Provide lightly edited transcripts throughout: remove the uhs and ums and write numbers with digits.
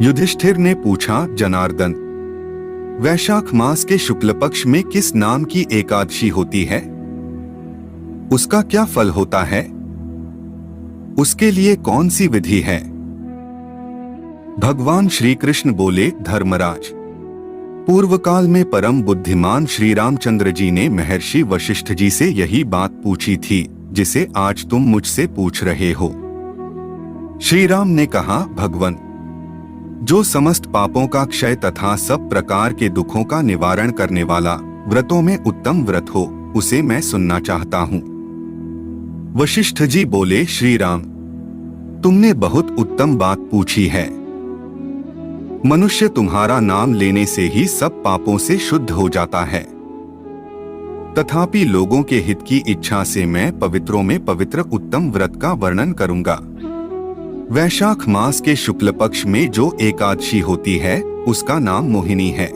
युधिष्ठिर ने पूछा, जनार्दन, वैशाख मास के शुक्ल पक्ष में किस नाम की एकादशी होती है? उसका क्या फल होता है? उसके लिए कौन सी विधि है? भगवान श्री कृष्ण बोले, धर्मराज, पूर्व काल में परम बुद्धिमान श्री रामचंद्र जी ने महर्षि वशिष्ठ जी से यही बात पूछी थी जिसे आज तुम मुझसे पूछ रहे हो। श्री राम ने कहा, भगवन, जो समस्त पापों का क्षय तथा सब प्रकार के दुखों का निवारण करने वाला व्रतों में उत्तम व्रत हो, उसे मैं सुनना चाहता हूँ। वशिष्ठ जी बोले, श्री राम, तुमने बहुत उत्तम बात पूछी है। मनुष्य तुम्हारा नाम लेने से ही सब पापों से शुद्ध हो जाता है। तथापि लोगों के हित की इच्छा से मैं पवित्रों में पवित्र उत्तम व्रत का वर्णन करूंगा। वैशाख मास के शुक्ल पक्ष में जो एकादशी होती है उसका नाम मोहिनी है।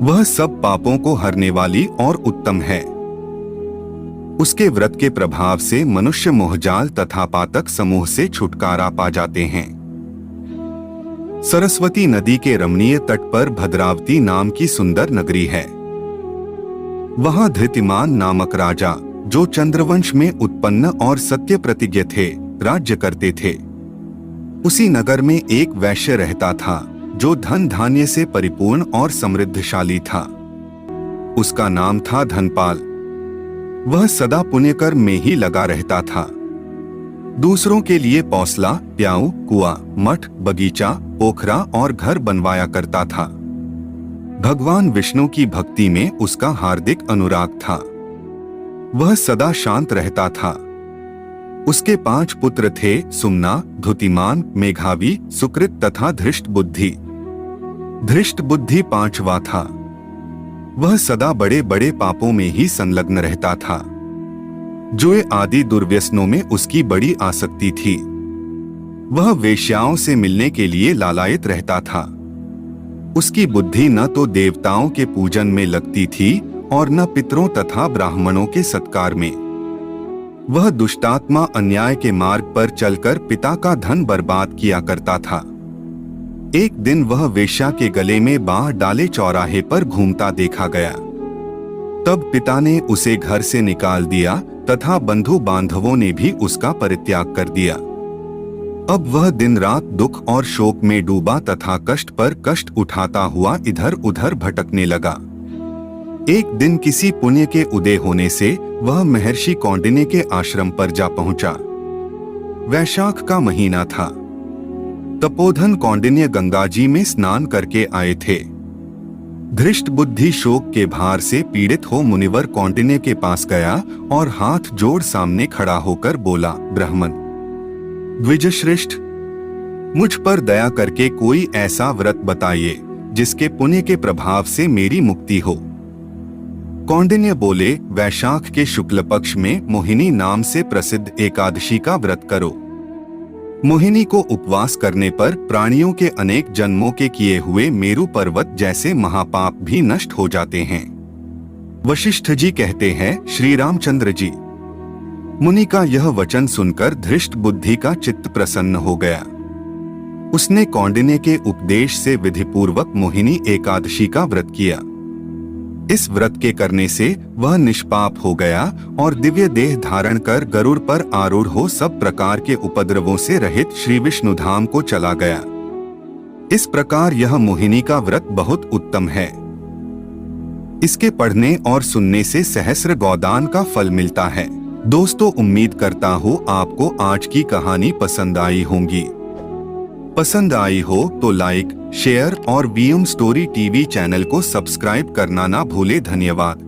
वह सब पापों को हरने वाली और उत्तम है। उसके व्रत के प्रभाव से मनुष्य मोहजाल तथा पातक समूह से छुटकारा पा जाते हैं। सरस्वती नदी के रमणीय तट पर भद्रावती नाम की सुंदर नगरी है। वहां धृतिमान नामक राजा, जो चंद्रवंश में उत्पन्न और सत्य प्रतिज्ञ थे, राज्य करते थे। उसी नगर में एक वैश्य रहता था जो धन धान्य से परिपूर्ण और समृद्धशाली था। उसका नाम था धनपाल। वह सदा पुण्यकर्म में ही लगा रहता था। दूसरों के लिए पौसला, प्याऊ, कुआं, मठ, बगीचा, पोखरा और घर बनवाया करता था। भगवान विष्णु की भक्ति में उसका हार्दिक अनुराग था। वह सदा शांत रहता था। उसके 5 पुत्र थे, सुमना, धुतिमान, मेघावी, सुकृत तथा धृष्ट बुद्धि। धृष्ट बुद्धि 5वां था। वह सदा बड़े बड़े पापों में ही संलग्न रहता था। जुए आदि दुर्व्यसनों में उसकी बड़ी आसक्ति थी। वह वेश्याओं से मिलने के लिए लालायित रहता था। उसकी बुद्धि न तो देवताओं के पूजन में लगती थी और न पितरों तथा ब्राह्मणों के सत्कार में। वह दुष्टात्मा अन्याय के मार्ग पर चलकर पिता का धन बर्बाद किया करता था। एक दिन वह वेश्या के गले में बांह डाले चौराहे पर घूमता देखा गया। तब पिता ने उसे घर से निकाल दिया तथा बंधु बांधवों ने भी उसका परित्याग कर दिया। अब वह दिन रात दुख और शोक में डूबा तथा कष्ट पर कष्ट उठाता हुआ इधर उधर भटकने लगा। एक दिन किसी पुण्य के उदय होने से वह महर्षि कौंडिन्य के आश्रम पर जा पहुंचा। वैशाख का महीना था। तपोधन कौंडिन्य गंगाजी में स्नान करके आए थे। धृष्ट बुद्धि शोक के भार से पीड़ित हो मुनिवर कौंडिन्य के पास गया और हाथ जोड़ सामने खड़ा होकर बोला, ब्राह्मण द्विजश्रेष्ठ, मुझ पर दया करके कोई ऐसा व्रत बताइए जिसके पुण्य के प्रभाव से मेरी मुक्ति हो। कौंडिन्य बोले, वैशाख के शुक्ल पक्ष में मोहिनी नाम से प्रसिद्ध एकादशी का व्रत करो। मोहिनी को उपवास करने पर प्राणियों के अनेक जन्मों के किए हुए मेरु पर्वत जैसे महापाप भी नष्ट हो जाते हैं। वशिष्ठ जी कहते हैं, श्री रामचंद्र जी, मुनि का यह वचन सुनकर धृष्ट बुद्धि का चित्त प्रसन्न हो गया। उसने कौंडिन्य के उपदेश से विधिपूर्वक मोहिनी एकादशी का व्रत किया। इस व्रत के करने से वह निष्पाप हो गया और दिव्य देह धारण कर गरुड़ पर आरूढ़ हो सब प्रकार के उपद्रवों से रहित श्री विष्णु धाम को चला गया। इस प्रकार यह मोहिनी का व्रत बहुत उत्तम है। इसके पढ़ने और सुनने से सहस्र गोदान का फल मिलता है। दोस्तों, उम्मीद करता हूँ आपको आज की कहानी पसंद आई होंगी। पसंद आई हो तो लाइक, शेयर और वीएम स्टोरी टीवी चैनल को सब्सक्राइब करना ना भूले। धन्यवाद।